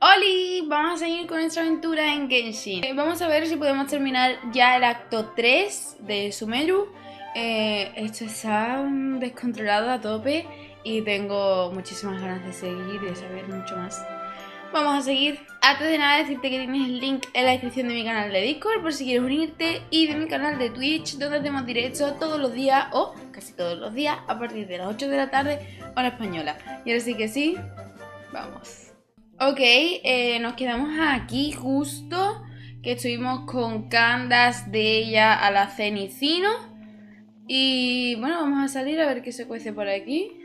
Holii, vamos a seguir con nuestra aventura en Genshin. Vamos a ver si podemos terminar ya el acto 3 de Sumeru. Esto está descontrolado a tope y tengo muchísimas ganas de seguir y de saber mucho más. Vamos a seguir. Antes de nada decirte que tienes el link en la descripción de mi canal de Discord por si quieres unirte, y de mi canal de Twitch, donde hacemos directo todos los días o casi todos los días a partir de las 8 de la tarde hora española. Y ahora sí que sí, vamos. Ok, nos quedamos aquí justo, que estuvimos con Candas de ella a la Cenicino. Y bueno, vamos a salir a ver qué se cuece por aquí.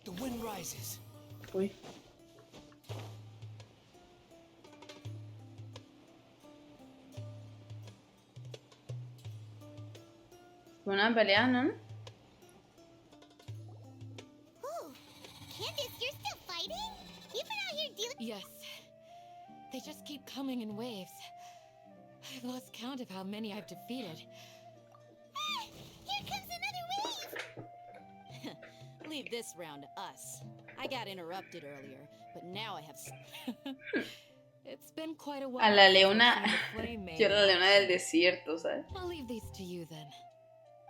The wind rises. Uy. Una pelea, ¿no? Oh, Candace, you're still fighting? You've been out here dealing. Yes. They just keep coming in waves. I've lost count of how many I've defeated. Ah, here comes another wave! Leave this round to us. I got interrupted earlier, but now I have. It's been quite a A while. la since I've leona. seen the flame maiden. Yo era la leona del desierto, ¿sabes? I'll leave these to you then.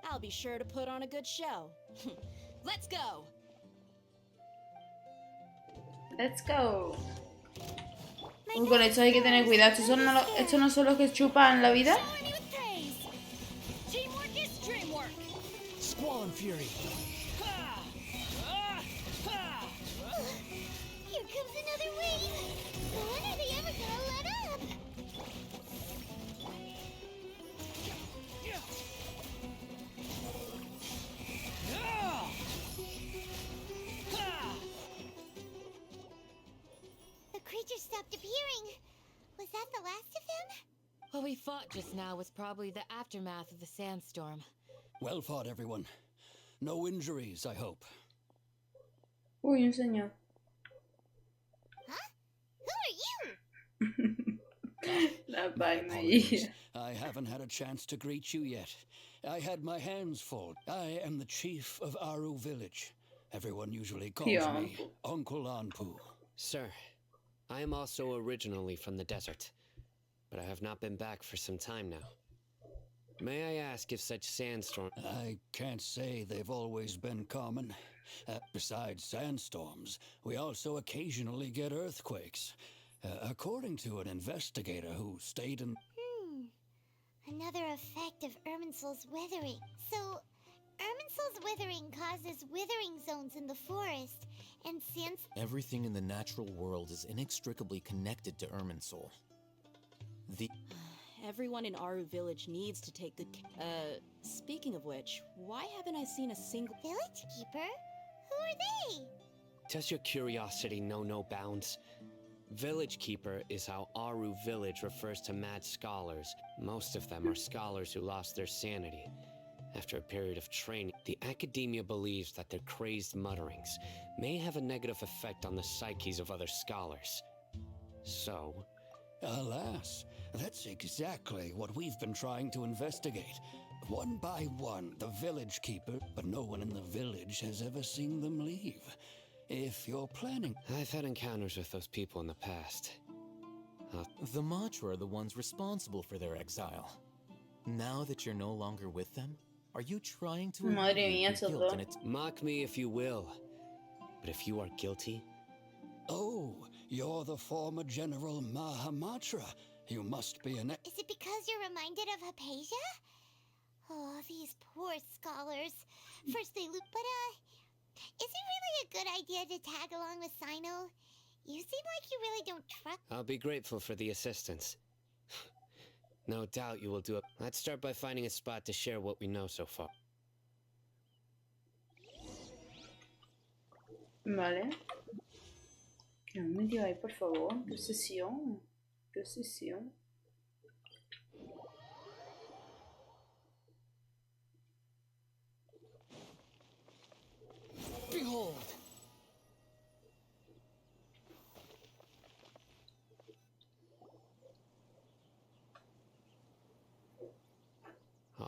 I'll be sure to put on a good show. Let's go. Let's go. Con esto hay que tener cuidado. Estos no son los que chupan la vida. Shower me with praise. Teamwork is dreamwork. Squall and fury. Here comes another wave. When are they ever gonna let up? The creature stopped appearing. Was that the last of them? What we fought just now was probably the aftermath of the sandstorm. Well fought, everyone. No injuries, I hope. Uy, un señor. Huh? Who are you? La My vaina apologies. ahí. I haven't had a chance to greet you yet. I had my hands full. I am the chief of Aaru village. Everyone usually calls me Uncle Anpu. Sir, I am also originally from the desert, but I have not been back for some time now. May I ask if such sandstorm... I can't say they've always been common. Besides sandstorms, we also occasionally get earthquakes. According to an investigator who stayed in... Another effect of Irminsul's withering. So, Irminsul's withering causes withering zones in the forest, and since Everything in the natural world is inextricably connected to Irminsul. The Everyone in Aaru village needs to take good speaking of which, why haven't I seen a single... Village Keeper? Who are they? Does your curiosity know no bounds? Village Keeper is how Aaru village refers to mad scholars. Most of them are scholars who lost their sanity. After a period of training, the academia believes that their crazed mutterings may have a negative effect on the psyches of other scholars. So... Alas, that's exactly what we've been trying to investigate. One by one, the village keeper, but no one in the village has ever seen them leave. If you're planning... I've had encounters with those people in the past. the Matra are the ones responsible for their exile. Now that you're no longer with them, are you trying to Madre alleviate mía, your guilt Soto. and it's... Mock me if you will, but if you are guilty, Oh, you're the former General Mahamatra. You must be an... Is it because you're reminded of Hypatia? Oh, these poor scholars. First they loot, but is it really a good idea to tag along with Sino? You seem like you really don't trust... I'll be grateful for the assistance. No doubt you will do it. Let's start by finding a spot to share what we know so far. Vale. ¿Qué me metió ahí, por favor? ¿Qué sesión? ¿Qué sesión? Behold,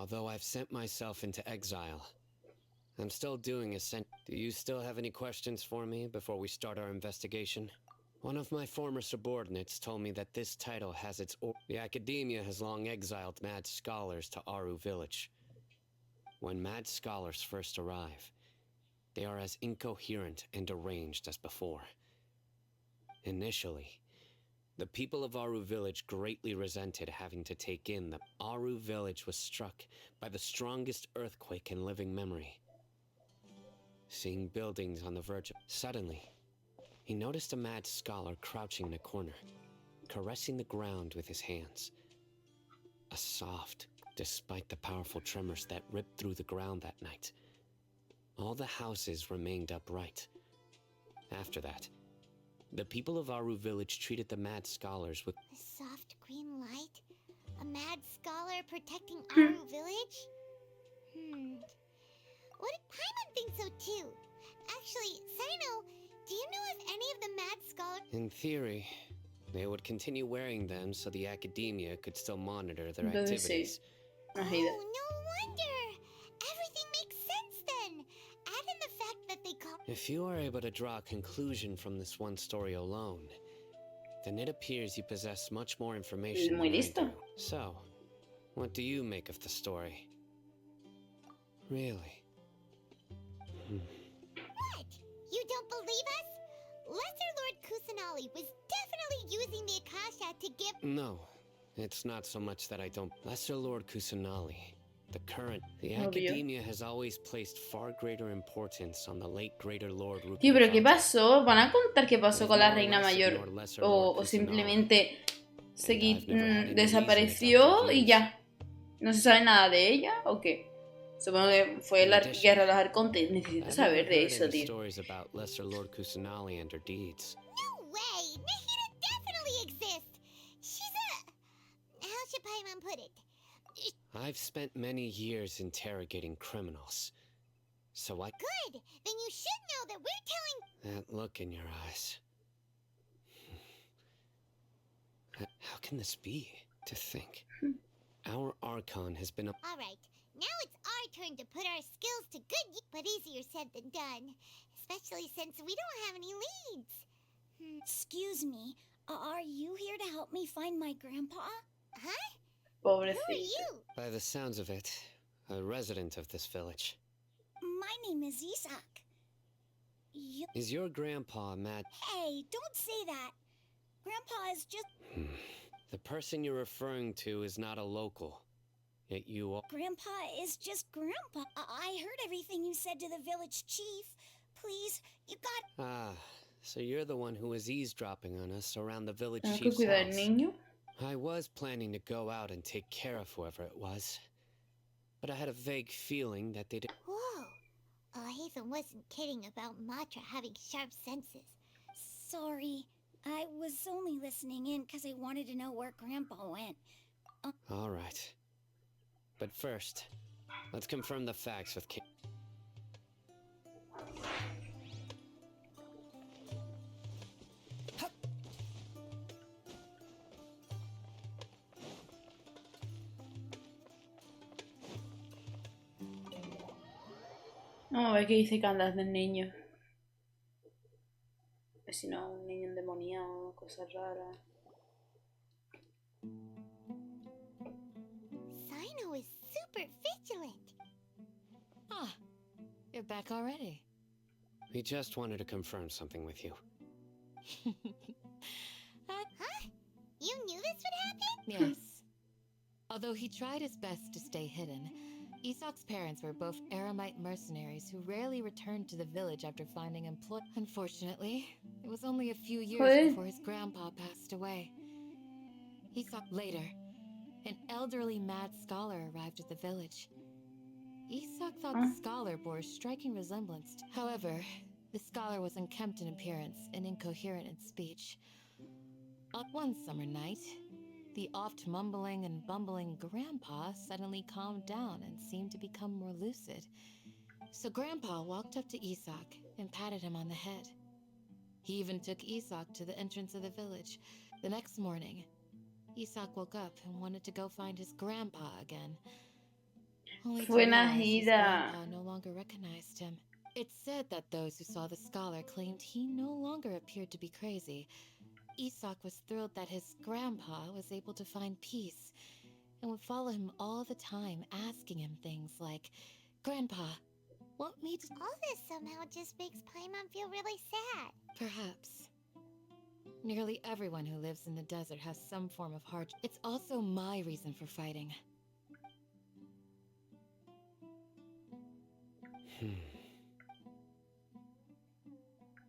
although I've sent myself into exile. I'm still doing a Do you still have any questions for me before we start our investigation? One of my former subordinates told me that this title has its The Academia has long exiled mad scholars to Aaru village. When mad scholars first arrive, they are as incoherent and deranged as before. Initially, the people of Aaru village greatly resented having to take in the Aaru village was struck by the strongest earthquake in living memory. Seeing buildings on the verge of... Suddenly, he noticed a mad scholar crouching in a corner, caressing the ground with his hands. A soft, despite the powerful tremors that ripped through the ground that night. All the houses remained upright. After that, the people of Aaru village treated the mad scholars with... A soft green light? A mad scholar protecting Aaru village? What if Paimon thinks so too? Actually, Sino, do you know if any of the mad scholars... In theory, they would continue wearing them so the academia could still monitor their Entonces, activities. Oh, no wonder! Everything makes sense then! Add in the fact that they call... If you are able to draw a conclusion from this one story alone, then it appears you possess much more information Muy than I listo. do. So, what do you make of the story? Really? What? You don't believe us? Lesser Lord Kusanali was definitely using the Akasha to give... No, it's not so much that I don't... Lesser Lord Kusanali, the Obvio. academia has always placed far greater importance on the late Greater Lord Rupi. Tío, pero ¿qué pasó? ¿Van a contar qué pasó con la reina mayor? O simplemente desapareció y ya. ¿No se sabe nada de ella o qué? Supongo que fue la guerra de los arcontes. Necesito saber de eso, tío. Stories about Lesser Lord Kusanali and her deeds. No way! Nahida definitely exists! She's a... How should Paimon put it? I've spent many years interrogating criminals, so I... Good! Then you should know that we're telling... That look in your eyes. How can this be? To think. Our Archon has been a... Alright, now it's our turn to put our skills to good use, but easier said than done. Especially since we don't have any leads. Excuse me, are you here to help me find my grandpa? Huh? Who are Pobrecito. you? By the sounds of it, a resident of this village. My name is Isak. Is your grandpa mad? Hey, don't say that. Grandpa is just... The person you're referring to is not a local. Yet you are... Grandpa is just Grandpa. I heard everything you said to the village chief. Please, you got... Ah, so you're the one who was eavesdropping on us around the village Tengo que chief's cuidar al house. niño. I was planning to go out and take care of whoever it was. But I had a vague feeling that they'd... Whoa. Haven wasn't kidding about Matra having sharp senses. Sorry. I was only listening in because I wanted to know where Grandpa went. All right. But first, let's confirm the facts with King. Vamos a ver qué dice Candace del niño. Si no, un niño endemoniado, cosas raras. Sino is super vigilant. Ah, you're back already. We just wanted to confirm something with you. Huh? You knew this would happen? Yes. Although he tried his best to stay hidden, Isak's parents were both Aramite mercenaries who rarely returned to the village after finding employment. Unfortunately, it was only a few years before his grandpa passed away. Isak later, an elderly mad scholar arrived at the village. Isak thought the scholar bore a striking resemblance to... However, the scholar was unkempt in appearance and incoherent in speech. On one summer night, the oft mumbling and bumbling grandpa suddenly calmed down and seemed to become more lucid. So grandpa walked up to Isak and patted him on the head. He even took Isak to the entrance of the village. The next morning, Isak woke up and wanted to go find his grandpa again. only to Fue realize his nacida. grandpa no longer recognized him. It's said that those who saw the scholar claimed he no longer appeared to be crazy. Isak was thrilled that his grandpa was able to find peace and would follow him all the time, asking him things like, "Grandpa, want me to..." All this somehow just makes Paimon feel really sad. Perhaps. Nearly everyone who lives in the desert has some form of hardship. It's also my reason for fighting.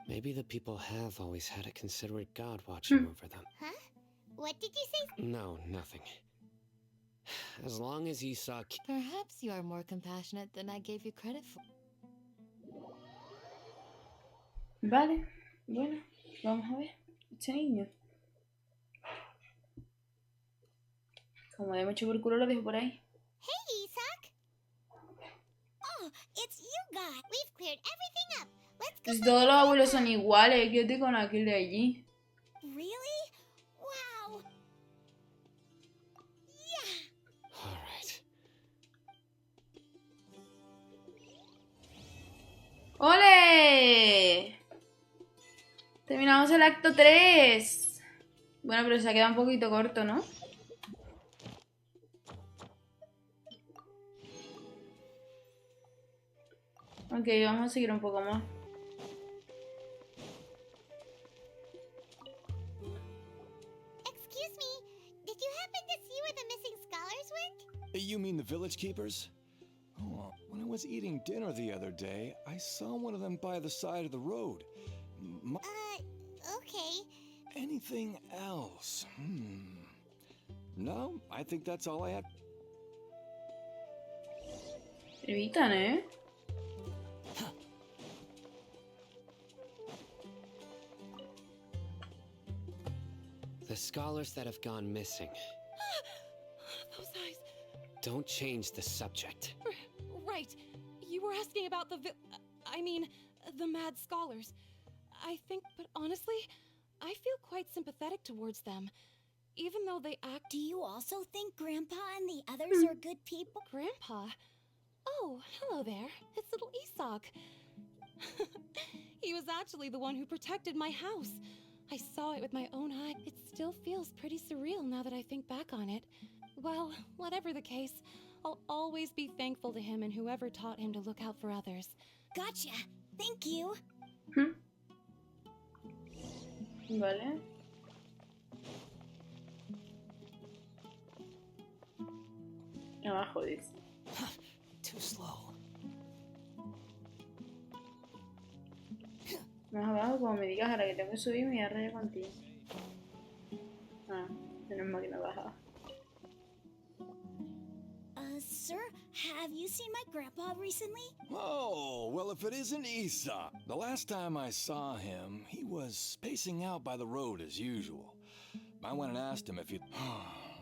Maybe the people have always had a considerate God watching over them. Huh? What did you say? No, nothing. As long as Isak... Perhaps you are more compassionate than I gave you credit for. Vale, bueno, vamos a ver. Este niño. Como de mucho por culo lo dejo por ahí. Hey, Isak! Oh, it's you guys. We've cleared everything up. Let's go. Pues todos los abuelos son iguales. Quédate con aquel de allí. Really? Wow. Yeah. All right. ¡Ole! Terminamos el acto 3. Bueno, pero se ha quedado un poquito corto, ¿no? Ok, vamos a seguir un poco más. Excuse me. Did you happen to see where the missing scholars went? You mean the village keepers? Oh, when I was eating dinner the other day, I saw one of them by the side of the road. Okay. Anything else? No, I think that's all I had. Evitan, ¿eh? The scholars that have gone missing. Those eyes. Don't change the subject. Right. You were asking about the the mad scholars. I think, but honestly, I feel quite sympathetic towards them. Even though they act... Do you also think Grandpa and the others are good people? Grandpa? Oh, hello there. It's little Isak. He was actually the one who protected my house. I saw it with my own eye. It still feels pretty surreal now that I think back on it. Well, whatever the case, I'll always be thankful to him and whoever taught him to look out for others. Gotcha. Thank you. Vale. Abajo dice. Too slow. Más abajo, como me digas ahora que tengo que subir, me voy a rayar contigo. Ah, menos mal que no baja. Sir, have you seen my grandpa recently? Oh, well, if it isn't Esau. The last time I saw him, he was spacing out by the road as usual. I went and asked him if he'd...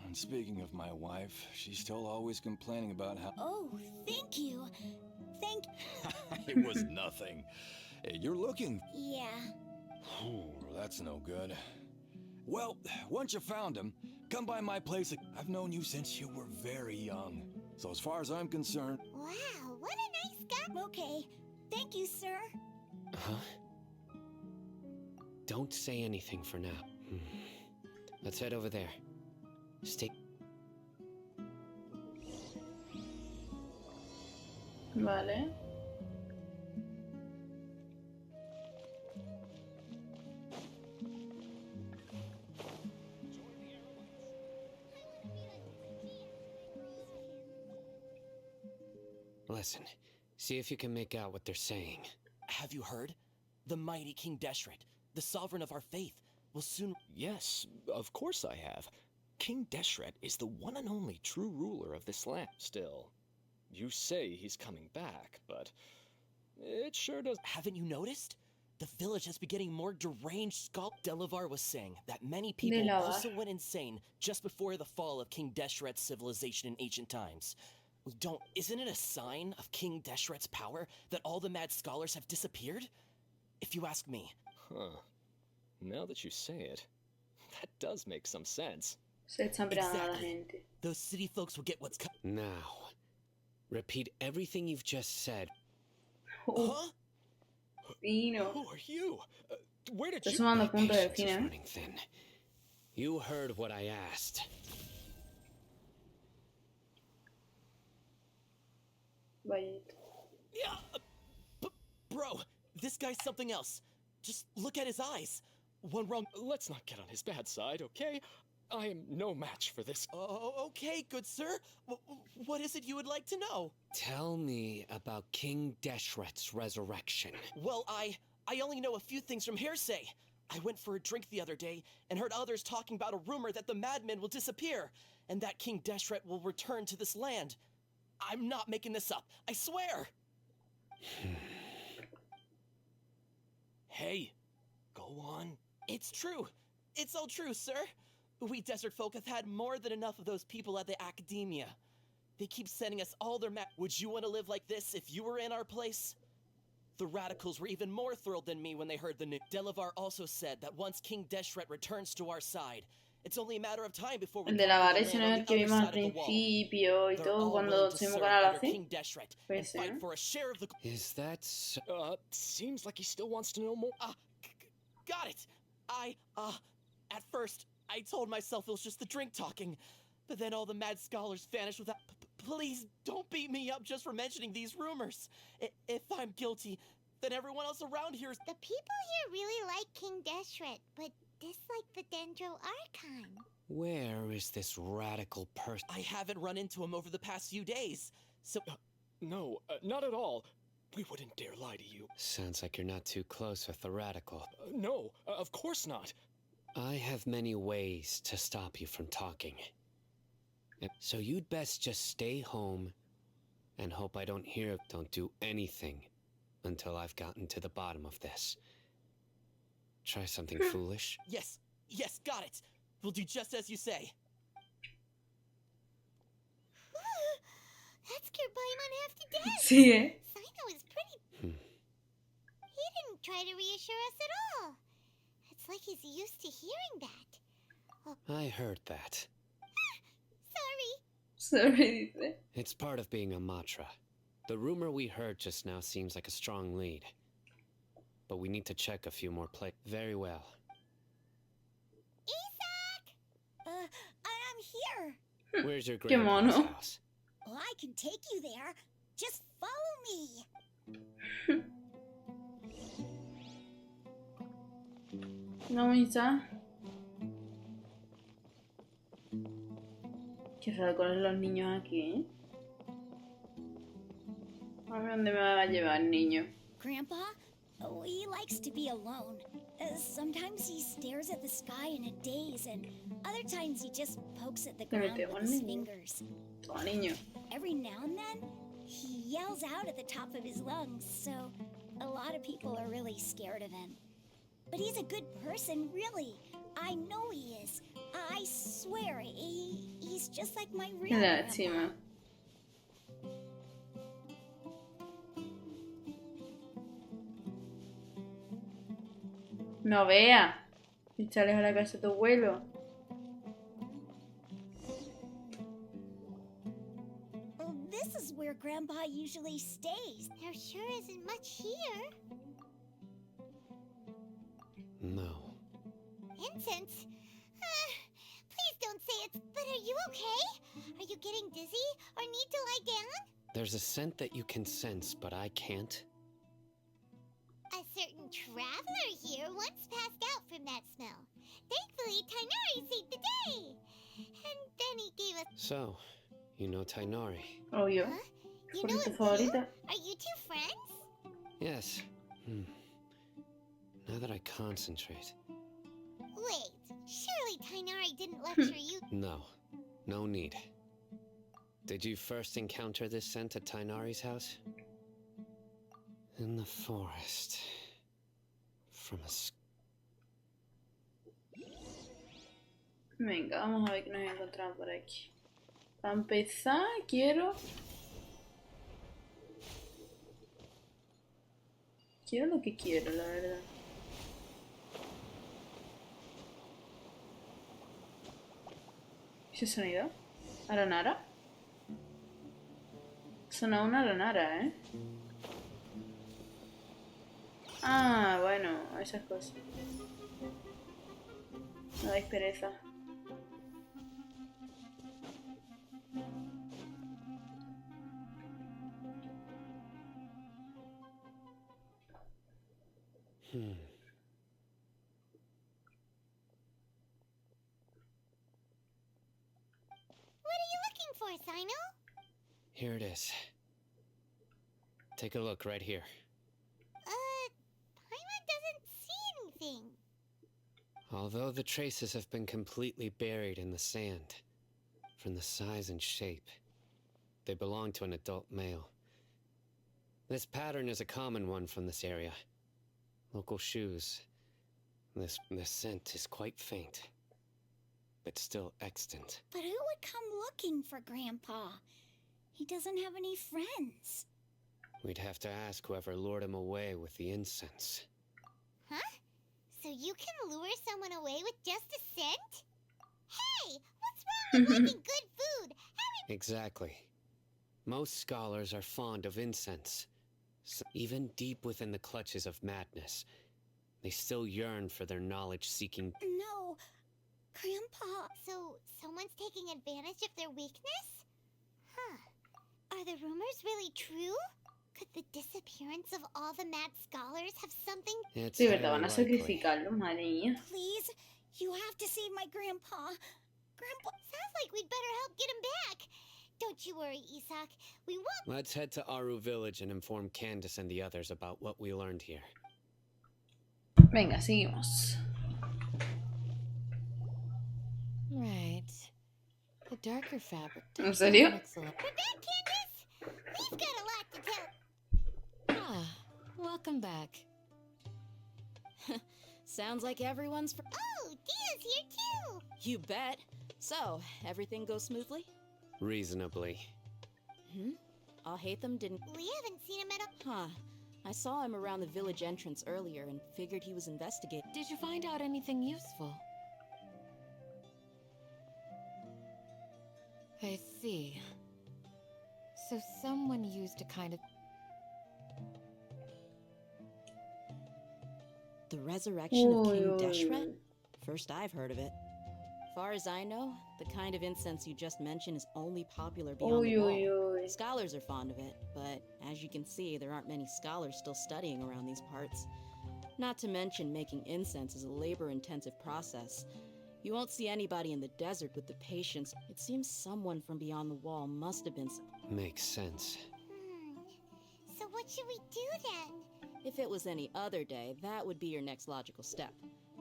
And speaking of my wife, she's still always complaining about how... Oh, thank you. It was nothing. Hey, you're looking... Yeah. That's no good. Well, once you found him, come by my place. I've known you since you were very young. So as far as I'm concerned... Wow, what a nice guy. Okay. Thank you, sir. Huh? Don't say anything for now. Let's head over there. Stay... Vale. Listen, see if you can make out what they're saying. Have you heard? The mighty King Deshret, the sovereign of our faith, will soon... Yes, of course I have. King Deshret is the one and only true ruler of this land. Still, you say he's coming back, but it sure does... Haven't you noticed? The village has been getting more deranged. Delavar was saying that many people Delavar. also went insane just before the fall of King Deshret's civilization in ancient times. Isn't it a sign of King Deshret's power that all the mad scholars have disappeared? If you ask me. Huh. Now that you say it, that does make some sense. Se están pegando a la Exactly. gente. Those city folks will get what's coming. Now, Repeat everything you've just said. Oh, fino. Who are you? Where did Está you... sumando My puntos del patience is cine, ¿eh? running thin. You heard what I asked. Vaya. Yeah, bro, this guy's something else. Just look at his eyes. One wrong... Let's not get on his bad side, okay? I am no match for this. Oh, okay, good sir. What is it you would like to know? Tell me about King Deshret's resurrection. Well, I only know a few things from hearsay. I went for a drink the other day and heard others talking about a rumor that the madmen will disappear and that King Deshret will return to this land. I'm not making this up, I swear. Hey, go on. It's true. It's all true, sir. We desert folk have had more than enough of those people at the academia. They keep sending us all their Would you want to live like this if you were in our place? The radicals were even more thrilled than me when they heard the news. Delavar also said that once King Deshret returns to our side, it's only a matter of time before we El de la conquer vara the ese no land es on el the que other vimos al side of the wall. principio y They're todo all cuando willing to estuvimos serve con Aaru under así. King Deshret Puede and fight ser. for a share of the... Is that so? Seems like he still wants to know more. Got it. At first, I told myself it was just the drink talking, but then all the mad scholars vanished without... Please, don't beat me up just for mentioning these rumors. If I'm guilty, then everyone else around here is... The people here really like King Deshret, but dislike the Dendro Archon. Where is this radical person? I haven't run into him over the past few days, so... No, not at all. We wouldn't dare lie to you. Sounds like you're not too close with the radical. No, of course not. I have many ways to stop you from talking. So you'd best just stay home and hope I don't hear. Don't do anything until I've gotten to the bottom of this. Try something foolish. Yes, got it. We'll do just as you say. That scared Paimon half to death. Sí, ¿eh? Sino is pretty... He didn't try to reassure us at all. It's like he's used to hearing that. I heard that. Sorry, dice. It's part of being a Matra. The rumor we heard just now seems like a strong lead. But we need to check a few more Very well. Isak! I'm here. Where's your Qué grandpa's mono. house? Well, I can take you there. Just follow me. No, Isa. Qué raro con los niños aquí, ¿eh? A ver dónde me va a llevar el niño. Grandpa, he likes to be alone. Sometimes he stares at the sky in a daze, and other times he just pokes at the Le ground metemos with al his niño. fingers. Toma, niño. Every now and then, he yells out at the top of his lungs, so a lot of people are really scared of him. But he's a good person, really. I know he is. I swear, he's just like my real grandpa. Lástima. No vea. Échales a la casa de tu abuelo. Well, this is where Grandpa usually stays. There sure isn't much here. No. Incense? Please don't say it's... But are you okay? Are you getting dizzy or need to lie down? There's a scent that you can sense, but I can't. A certain traveler here once passed out from that smell. Thankfully, Tainari saved the day. And then he gave us... So, you know Tainari? Obvio. Huh? Tu You know favorita him too? favorita. Are you two friends? Yes. Now that I concentrate. Wait, surely Tainari didn't lecture you. No. No need. Did you first encounter this scent at Tainari's house? In the forest. From a... Venga, vamos a ver qué nos encontramos por aquí. Para empezar, quiero lo que quiero, la verdad. ¿Ese sonido? ¿Aranara? Suena una lanara, ¿eh? Ah, bueno, esas cosas. No dais pereza. What are you looking for, Sino? Here it is. Take a look right here. Paimon doesn't see anything. Although the traces have been completely buried in the sand, from the size and shape, they belong to an adult male. This pattern is a common one from this area. Local shoes. This scent is quite faint, but still extant. But who would come looking for Grandpa? He doesn't have any friends. We'd have to ask whoever lured him away with the incense. Huh? So you can lure someone away with just a scent? Hey, what's wrong with liking good food? Exactly. Most scholars are fond of incense. Even deep within the clutches of madness, they still yearn for their knowledge-seeking... No, Grandpa. So someone's taking advantage of their weakness? Huh. Are the rumors really true? Could the disappearance of all the mad scholars have something? It's De verdad, van highly a likely. sacrificarlo, madre mía. Please, you have to save my Grandpa. Grandpa. Sounds like we'd better help get him back. Don't you worry, Isak. We won't. Let's head to Aaru village and inform Candace and the others about what we learned here. Venga, seguimos. Right. The darker fabric. ¿En serio? Looks a lot- We're back, Candace. We've got a lot to tell. Ah, welcome back. Sounds like everyone's Oh, Dia's here too. You bet. So, everything goes smoothly? Reasonably. Hatham didn't... We haven't seen him at all. Huh. I saw him around the village entrance earlier and figured he was investigating. Did you find out anything useful? I see. So someone used a kind of... The resurrection of King Uy, Deshret? First I've heard of it. Far as I know, the kind of incense you just mentioned is only popular beyond uy, the wall. uy, uy. Scholars are fond of it, but as you can see, there aren't many scholars still studying around these parts. Not to mention, making incense is a labor-intensive process. You won't see anybody in the desert with the patience. It seems someone from beyond the wall must have been... Makes sense. So what should we do then? If it was any other day, that would be your next logical step.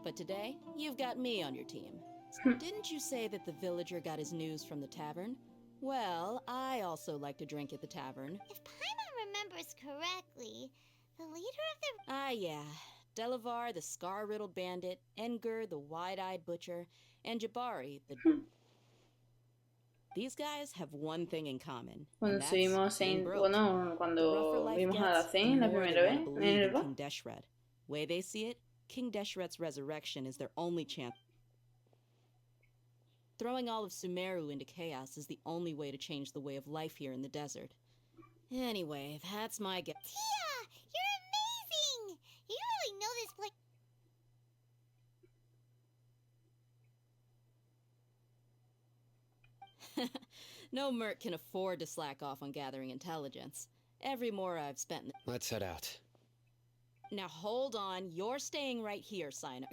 But today, you've got me on your team. Didn't you say that the villager got his news from the tavern? Well, I also like to drink at the tavern. If Paimon remembers correctly, the leader of the... Ah, yeah. Delavar, the scar-riddled bandit, Enger, the wide-eyed butcher, and Jabari, the... These guys have one thing in common. Cuando and that's estuvimos being en... broke. Bueno, The cuando rougher life vimos a gets, Dacen the la more primera they vez wanna en believe el in bar. King Deshret. Way they see it, King Deshret's resurrection is their only chance. Throwing all of Sumeru into chaos is the only way to change the way of life here in the desert. Anyway, that's my guess. Tia! You're amazing! You really know this place... No merc can afford to slack off on gathering intelligence. Every more I've spent... Let's head out. Now hold on, you're staying right here, Sino.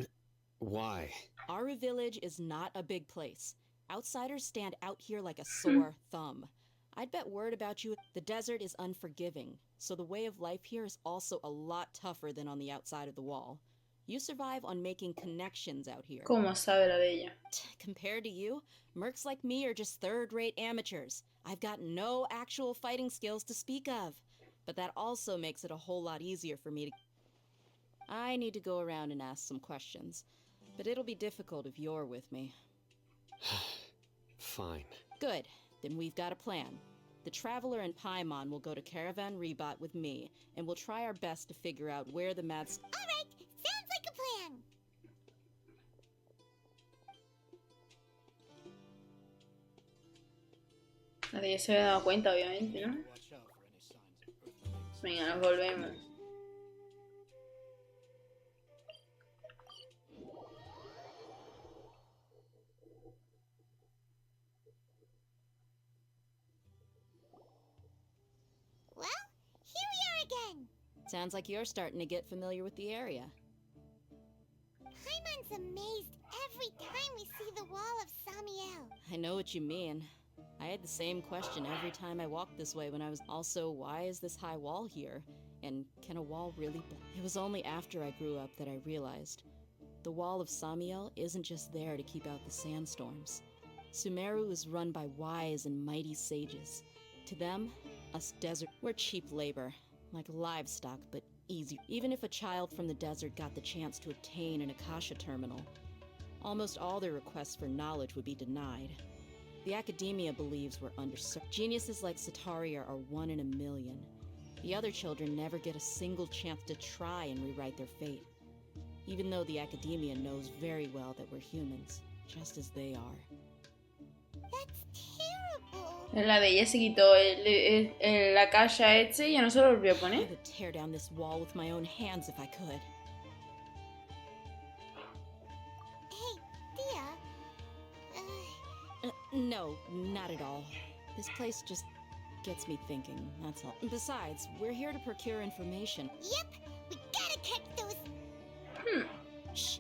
Why? Aaru village is not a big place. Outsiders stand out here like a sore thumb. I'd bet word about you. The desert is unforgiving, so the way of life here is also a lot tougher than on the outside of the wall. You survive on making connections out here. ¿Cómo sabe la de ella? Compared to you, mercs like me are just third-rate amateurs. I've got no actual fighting skills to speak of. But that also makes it a whole lot easier for me to... I need to go around and ask some questions. But it'll be difficult if you're with me. Fine. Good. Then we've got a plan. The Traveler and Paimon will go to Caravan Rebot with me, and we'll try our best to figure out where the mad... All right, sounds like a plan. Nadie se había dado cuenta, obviamente, ¿no? Watch out Venga, nos volvemos. Well, here we are again. Sounds like you're starting to get familiar with the area. Paimon's amazed every time we see the wall of Samiel. I know what you mean. I had the same question every time I walked this way when I was... Also, why is this high wall here? And can a wall really... It was only after I grew up that I realized. The wall of Samiel isn't just there to keep out the sandstorms. Sumeru is run by wise and mighty sages. To them, us desert... We're cheap labor. Like livestock, but easy. Even if a child from the desert got the chance to obtain an Akasha terminal, almost all their requests for knowledge would be denied. The academia believes we're underserved. Geniuses like Sataria are 1 in a million. The other children never get a single chance to try and rewrite their fate. Even though the academia knows very well that we're humans, just as they are. That's terrible. La de ella se quitó la caja este y ya no se lo volvió a I poner. would tear down this wall with my own hands if I could. Hey, Dia. No, not at all. This place just gets me thinking, that's all. Besides, we're here to procure information. Yep, we gotta catch those. Shh.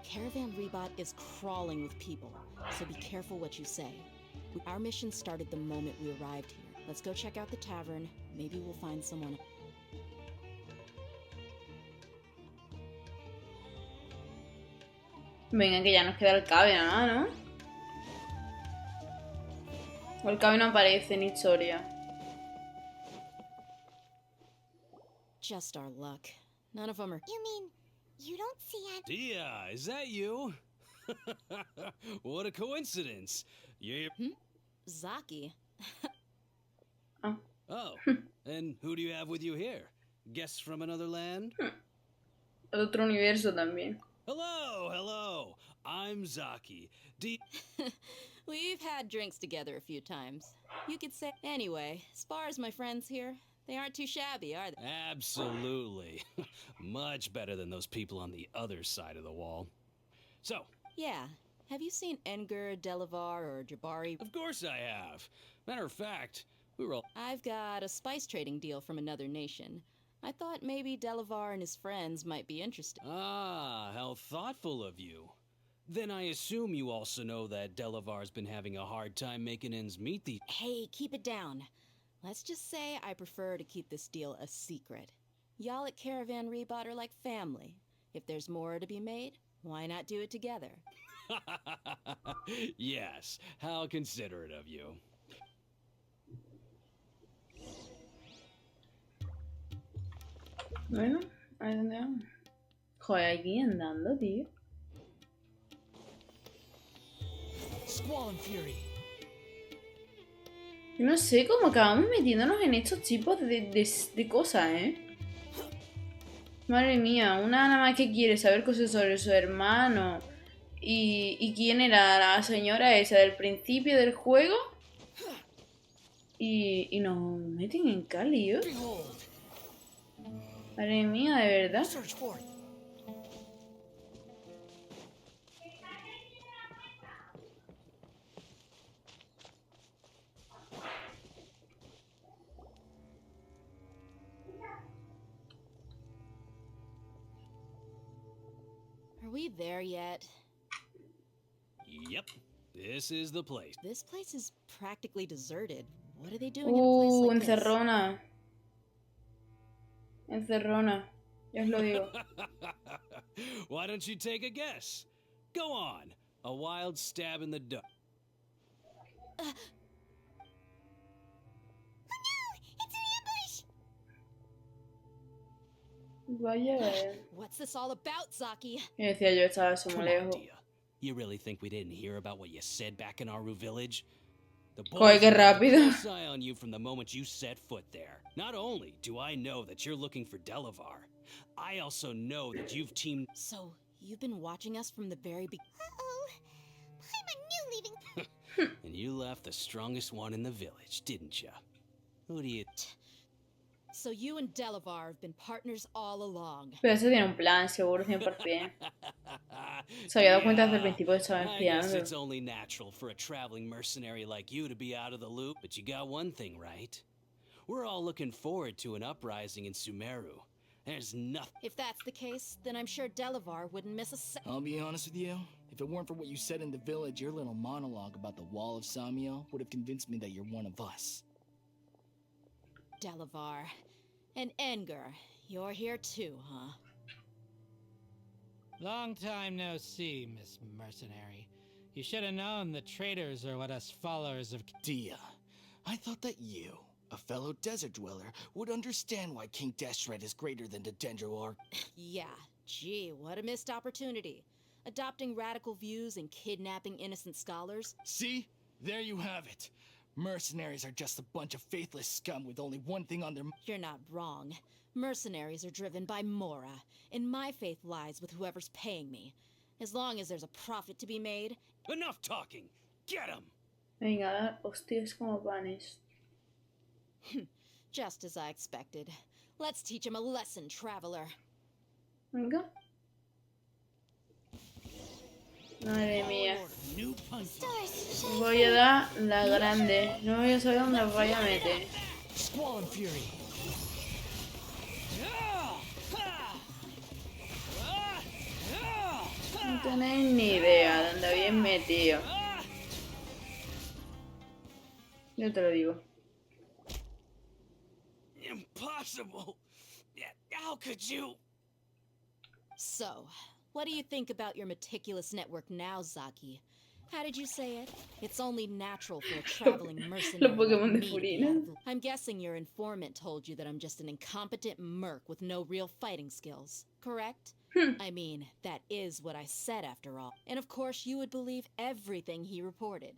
Caravan Rebot is crawling with people, so be careful what you say. Our mission started the moment we arrived here. Let's go check out the tavern. Maybe we'll find someone. Venga, que ya nos queda el cabe nada más, ¿no? O el cabe no aparece en historia. Just our luck. None of them are. You mean you don't see Dia, is that you? What a coincidence. You're... Zaki. Oh, and who do you have with you here? Guests from another land? Otro universo también. Hello, hello. I'm Zaki. We've had drinks together a few times. You could say. Anyway, as far as my friends here, they aren't too shabby, are they? Absolutely. Much better than those people on the other side of the wall. So. Yeah. Have you seen Enger, Delavar, or Jabari? Of course I have. Matter of fact, we were all... I've got a spice trading deal from another nation. I thought maybe Delavar and his friends might be interested. Ah, how thoughtful of you. Then I assume you also know that Delavar's been having a hard time making ends meet these... Hey, keep it down. Let's just say I prefer to keep this deal a secret. Y'all at Caravan Rebot are like family. If there's more to be made, why not do it together? Yes, how considerate of you. Bueno, ahí donde vamos. Joder, aquí andando, tío. Squall and Fury. Yo no sé cómo acabamos metiéndonos en estos tipos de cosas, ¿eh? Madre mía, una nada más que quiere saber cosas sobre su hermano y quién era la señora esa del principio del juego y nos meten en calio. Madre mía, de verdad. Are we there yet? Yep, this is the place. This place is practically deserted. What are they doing in a place like this? Encerrona. Encerrona. Ya os lo digo. Why don't you take a guess? Go on. A wild stab in the dark. Vaya. What's this all about, Zaki? Y decía yo, estaba eso Come muy on, lejos. Dia. You really think we didn't hear about what you said back in Aaru village? The Joder, qué had a rápido. close eye on you from the moment you set foot there. Not only do I know that you're looking for Delavar, I also know that you've teamed... So, you've been watching us from the very beginning? Uh-oh. Paimon knew leaving. And you left the strongest one in the village, didn't you? Who do you... So you and Delavar have been partners all along. Pero eso tiene un plan, seguro, 100%. Se había dado cuenta desde el principio que estaba I guess espiando. it's only natural for a traveling mercenary like you to be out of the loop, but you got one thing right. We're all looking forward to an uprising in Sumeru. There's nothing. If that's the case, then I'm sure Delavar wouldn't miss a I'll be honest with you. If it weren't for what you said in the village, your little monologue about the Wall of Samio would have convinced me that you're one of us. Delavar. And Engar, you're here too, huh? Long time no see, Miss Mercenary. You should have known the traitors are what us followers of... Dia, I thought that you, a fellow desert dweller, would understand why King Deshret is greater than the Dendroark. Yeah, gee, what a missed opportunity. Adopting radical views and kidnapping innocent scholars. See? There you have it. Mercenaries are just a bunch of faithless scum with only one thing on their... You're not wrong. Mercenaries are driven by Mora, and my faith lies with whoever's paying me. As long as there's a profit to be made... Enough talking! Get him! Venga, dar hostias como panes. Just as I expected. Let's teach him a lesson, traveler. Venga. Madre mía. Voy a dar la grande. No voy a saber dónde os vaya a meter. Squall and Fury. No tenéis ni idea de dónde habéis metido. Yo te lo digo. Impossible! How could you? So, what do you think about your meticulous network now, Zaki? How did you say it? It's only natural for a traveling mercenary. Los Pokémon de like me to be Furina. out of the- I'm guessing your informant told you that I'm just an incompetent merc with no real fighting skills, correct? I mean, that is what I said after all. And of course you would believe everything he reported.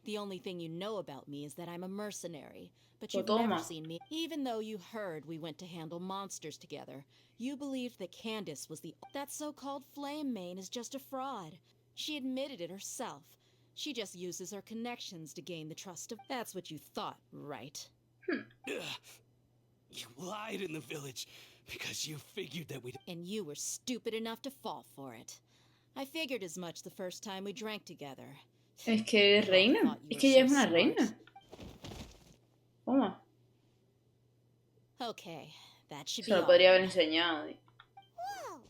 The only thing you know about me is that I'm a mercenary, but you've Toma. never seen me. Even though you heard we went to handle monsters together, you believed that Candace was the... That so-called Flame Mane is just a fraud. She admitted it herself. She just uses her connections to gain the trust of... That's what you thought, right? You lied in the village because you figured that we'd... And you were stupid enough to fall for it. I figured as much the first time we drank together. Es que es reina. Es que ella es una reina. Toma. Okay, that should Se be lo all. podría haber enseñado. Whoa!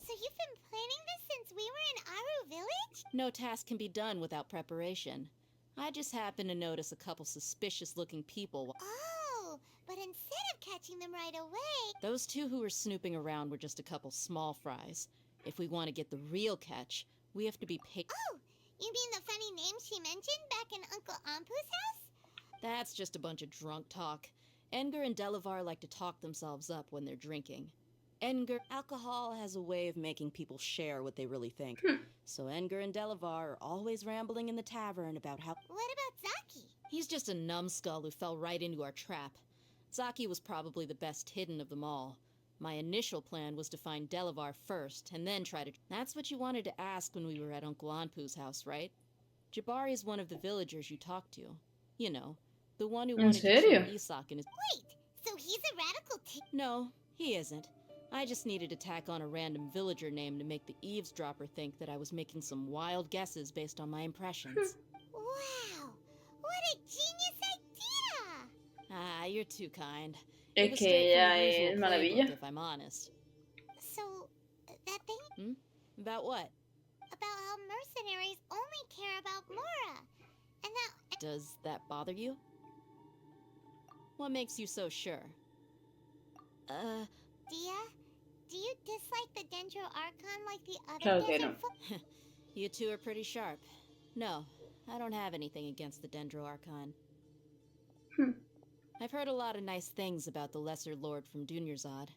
So you've been planning this since we were in Aaru village? No task can be done without preparation. I just happened to notice a couple suspicious-looking people. Oh, but instead of catching them right away... Those two who were snooping around were just a couple small fries. If we want to get the real catch, we have to be Oh, you mean the funny name she mentioned back in Uncle Ampu's house? That's just a bunch of drunk talk. Engar and Delavar like to talk themselves up when they're drinking. Alcohol has a way of making people share what they really think. So Engar and Delavar are always rambling in the tavern about how... What about Zaki? He's just a numbskull who fell right into our trap. Zaki was probably the best hidden of them all. My initial plan was to find Delavar first, and then try to... That's what you wanted to ask when we were at Uncle Anpu's house, right? Jabari is one of the villagers you talked to. You know, the one who ¿En wanted to serio? kill Isak and his... Wait, so he's a radical No, he isn't. I just needed to tack on a random villager name to make the eavesdropper think that I was making some wild guesses based on my impressions. Wow! What a genius idea! Ah, you're too kind. Es It was que straight from ella the usual es maravilla. playbook, if I'm honest. So, that thing About what? about how mercenaries only care about Mora, and that... Does that bother you? What makes you so sure? Dia, do you dislike the Dendro Archon like the other Claro que desert no. folk? You two are pretty sharp. No, I don't have anything against the Dendro Archon. I've heard a lot of nice things about the Lesser Lord from Dunyarzad.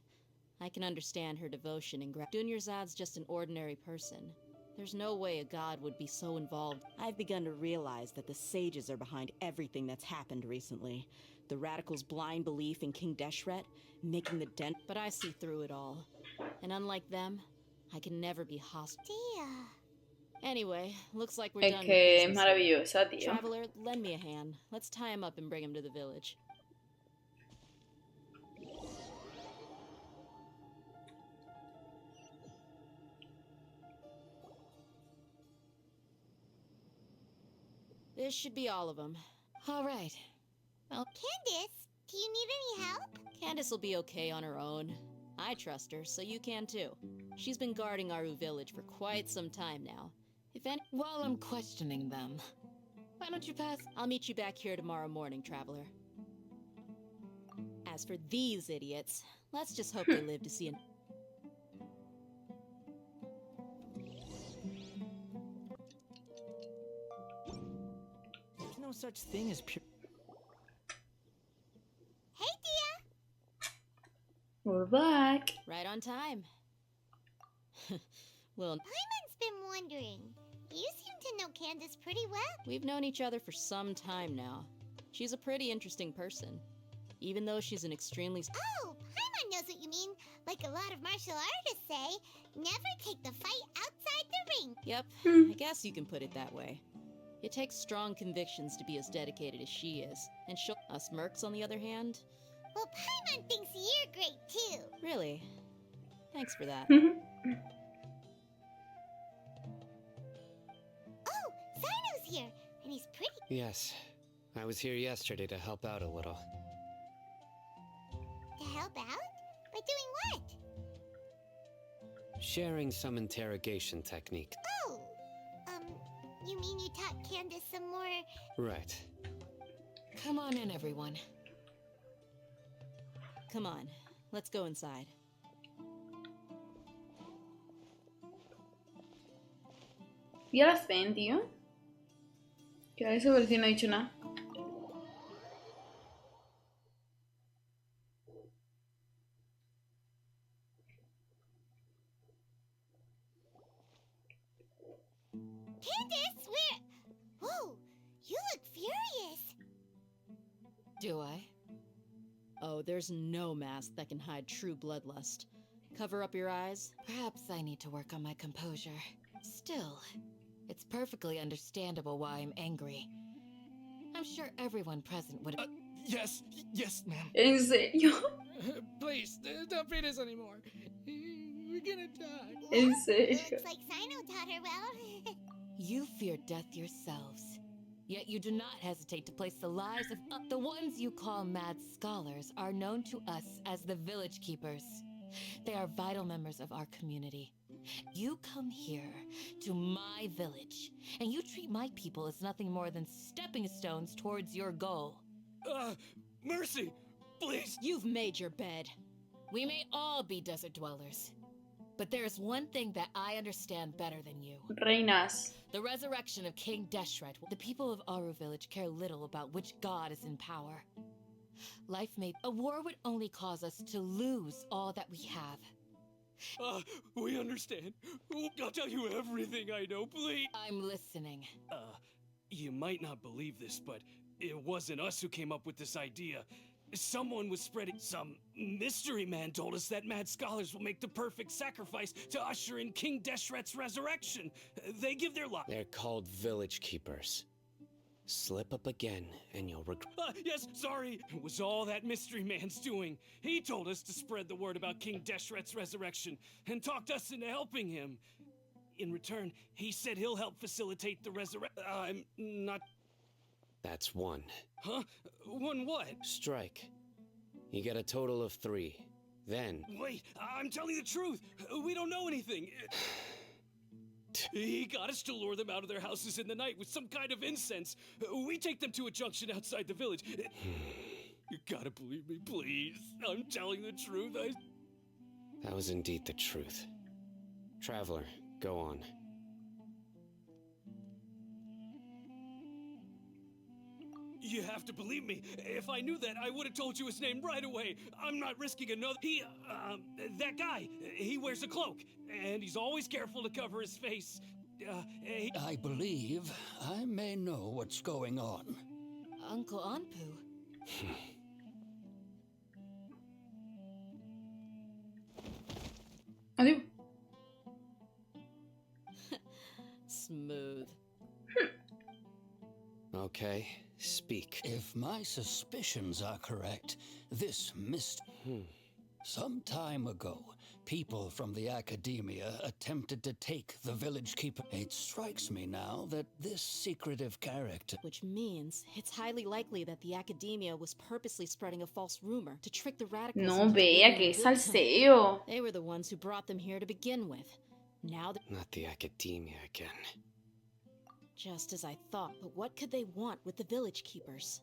I can understand her devotion and Dunyarzad's just an ordinary person. There's no way a god would be so involved. I've begun to realize that the sages are behind everything that's happened recently. The radicals' blind belief in King Deshret, making the dent. But I see through it all. And unlike them, I can never be hostile. Dia. Anyway, looks like we're Es done que with es business maravillosa, here. tío. Traveler, lend me a hand. Let's tie him up and bring him to the village. This should be all of them. All right. Well, Candace, do you need any help? Candace will be okay on her own. I trust her, so you can too. She's been guarding Aaru village for quite some time now. While I'm questioning them, why don't you pass? I'll meet you back here tomorrow morning, traveler. As for these idiots, let's just hope they live to see an... There's no such thing as pure. Hey, Dia! We're back. Right on time. Well, Paimon's been wondering. You seem to know Candace pretty well. we've known each other for some time now. She's a pretty interesting person. Even though she's an extremely... Oh, Paimon knows what you mean. Like a lot of martial artists say, never take the fight outside the ring. Yep, I guess you can put it that way. It takes strong convictions to be as dedicated as she is. And us mercs, on the other hand... Well, Paimon thinks you're great too. Really? Thanks for that. Oh, Sino's here, and he's pretty. Yes, I was here yesterday to help out a little. To help out? By doing what? Sharing some interrogation technique. Oh, you mean you taught Candace some more? Right. Come on in, everyone. Come on, let's go inside. ¿Ya las ven, tío? Que a eso parece que no ha dicho nada. Candace, where? Whoa, you look furious. Do I? Oh, there's no mask that can hide true bloodlust. Cover up your eyes? Perhaps I need to work on my composure. Still, it's perfectly understandable why I'm angry. I'm sure everyone present would... Yes, ma'am. ¿En serio? Please, don't beat us anymore. We're gonna die. ¿En serio? Looks like Sino taught her well. You fear death yourselves. Yet you do not hesitate to place the lives of the ones you call mad scholars are known to us as the village keepers. They are vital members of our community. You come here to my village, and you treat my people as nothing more than stepping stones towards your goal. Mercy! Please! You've made your bed. We may all be desert dwellers, but there's one thing that I understand better than you. Reinas. The resurrection of King Deshret. The people of Aaru village care little about which god is in power. A war would only cause us to lose all that we have. We understand. I'll tell you everything I know, please. I'm listening. You might not believe this, but it wasn't us who came up with this idea. Someone was spreading... Some mystery man told us that mad scholars will make the perfect sacrifice to usher in King Deshret's resurrection. They give their life. They're called village keepers. Slip up again, and you'll regret. Yes, sorry. It was all that mystery man's doing. He told us to spread the word about King Deshret's resurrection and talked us into helping him. In return, he said he'll help facilitate the resurrection. I'm not... That's one. Huh? One what? Strike. You get a total of 3. Then... Wait, I'm telling the truth. We don't know anything. He got us to lure them out of their houses in the night with some kind of incense. We take them to a junction outside the village. You gotta believe me, please. I'm telling the truth. That was indeed the truth. Traveler, go on. You have to believe me. If I knew that, I would have told you his name right away. I'm not risking another... that guy, he wears a cloak, and he's always careful to cover his face. I believe I may know what's going on. Uncle Anpu. Adiós. Smooth. Okay, speak. If my suspicions are correct, this mist... Some time ago, people from the academia attempted to take the village keeper. It strikes me now that this secretive character... Which means it's highly likely that the academia was purposely spreading a false rumor to trick the radicals. No, vea, que salseo. They were the ones who brought them here to begin with. Now Not the academia again. Just as I thought, but what could they want with the village keepers?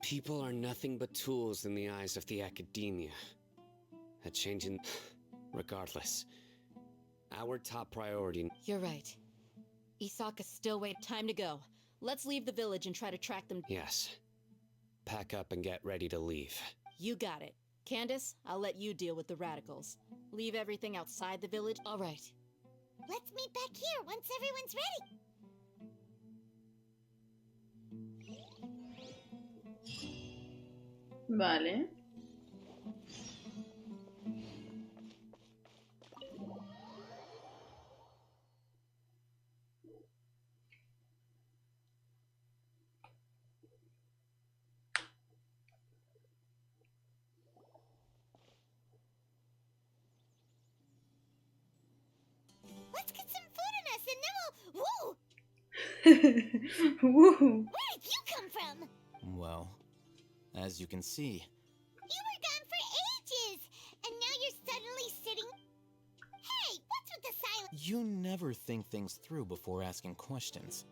People are nothing but tools in the eyes of the academia. A change in... Regardless, our top priority... You're right. Isak is still waiting. Time to go. Let's leave the village and try to track them. Yes. Pack up and get ready to leave. You got it. Candace, I'll let you deal with the radicals. Leave everything outside the village. All right. Let's meet back here once everyone's ready. Vale. Let's get some food in us and then we'll... Woo! Woo. Where did you come from? Well, as you can see... You were gone for ages! And now you're suddenly sitting... Hey, what's with the silence? You never think things through before asking questions.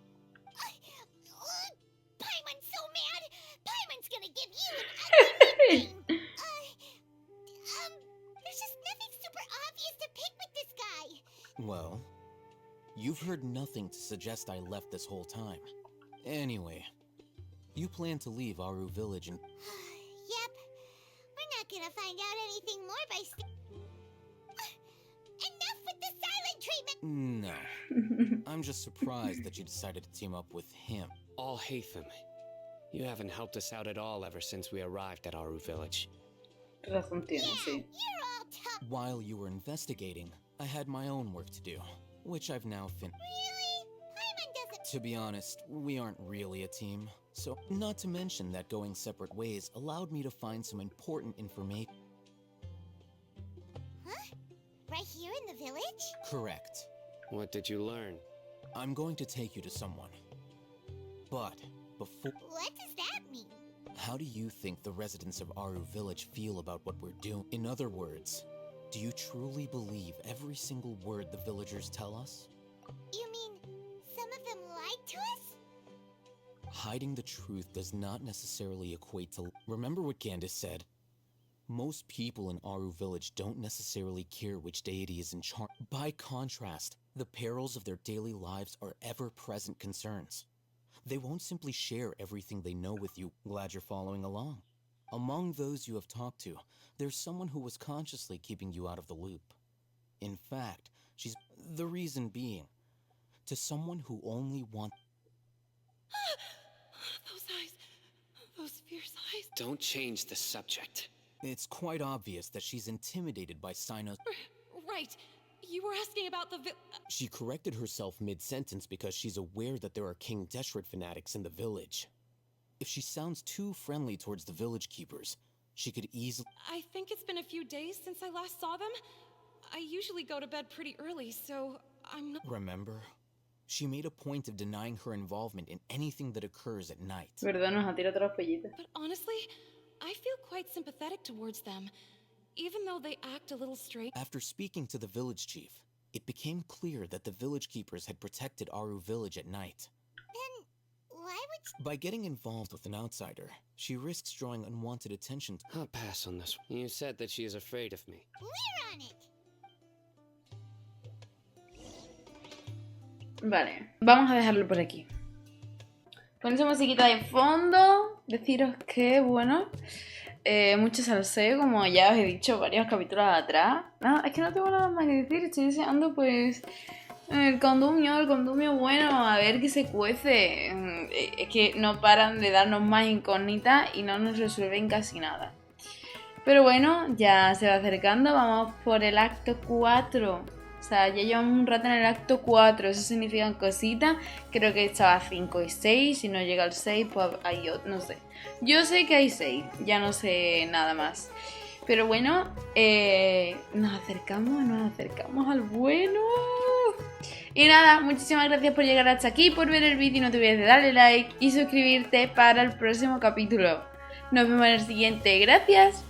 Paimon's so mad! Paimon's gonna give you an ugly nickname! There's just nothing super obvious to pick with this guy! Well, you've heard nothing to suggest I left this whole time. Anyway, you plan to leave Aaru village and... Yep. We're not gonna find out anything more by enough with the silent treatment! No. I'm just surprised that you decided to team up with him. All Hatham, you haven't helped us out at all ever since we arrived at Aaru village. Razón tiene, sí. While you were investigating, I had my own work to do, which I've now finished. Really? Paimon doesn't... To be honest, we aren't really a team. So, not to mention that going separate ways allowed me to find some important information. Huh? Right here in the village? Correct. What did you learn? I'm going to take you to someone. But, before... What does that mean? How do you think the residents of Aaru village feel about what we're doing? In other words, do you truly believe every single word the villagers tell us? You mean, some of them lied to us? Hiding the truth does not necessarily equate to... Remember what Candace said? Most people in Aaru village don't necessarily care which deity is in charge. By contrast, the perils of their daily lives are ever-present concerns. They won't simply share everything they know with you. Glad you're following along. Among those you have talked to, there's someone who was consciously keeping you out of the loop. In fact, she's... The reason being, to someone who only wants... Those eyes. Those fierce eyes. Don't change the subject. It's quite obvious that she's intimidated by Sino's... Right. You were asking about the She corrected herself mid-sentence because she's aware that there are King Deshret fanatics in the village. If she sounds too friendly towards the village keepers, she could easily... I think it's been a few days since I last saw them. I usually go to bed pretty early, so I'm not... Remember? She made a point of denying her involvement in anything that occurs at night. ¿Verdad? Nos ha tirado las pollitas. But honestly, I feel quite sympathetic towards them. Even though they act a little strange. After speaking to the village chief, it became clear that the village keepers had protected Aaru village at night. Then, why would... By getting involved with an outsider, she risks drawing unwanted attention. I'll pass on this. You said that she is afraid of me. We're on it! Vale, vamos a dejarlo por aquí. Con esa musiquita de fondo, deciros que, bueno, mucho salseo, como ya os he dicho varios capítulos atrás. No, es que no tengo nada más que decir, estoy deseando pues el condumio bueno, a ver qué se cuece. Es que no paran de darnos más incógnitas y no nos resuelven casi nada. Pero bueno, ya se va acercando, vamos por el acto 4. O sea, ya llevamos un rato en el acto 4, eso significan cositas. Creo que estaba 5 y 6, si no llega al 6, pues hay otro, no sé. Yo sé que hay 6, ya no sé nada más. Pero bueno, nos acercamos al bueno. Y nada, muchísimas gracias por llegar hasta aquí, por ver el vídeo. No te olvides de darle like y suscribirte para el próximo capítulo. Nos vemos en el siguiente. Gracias.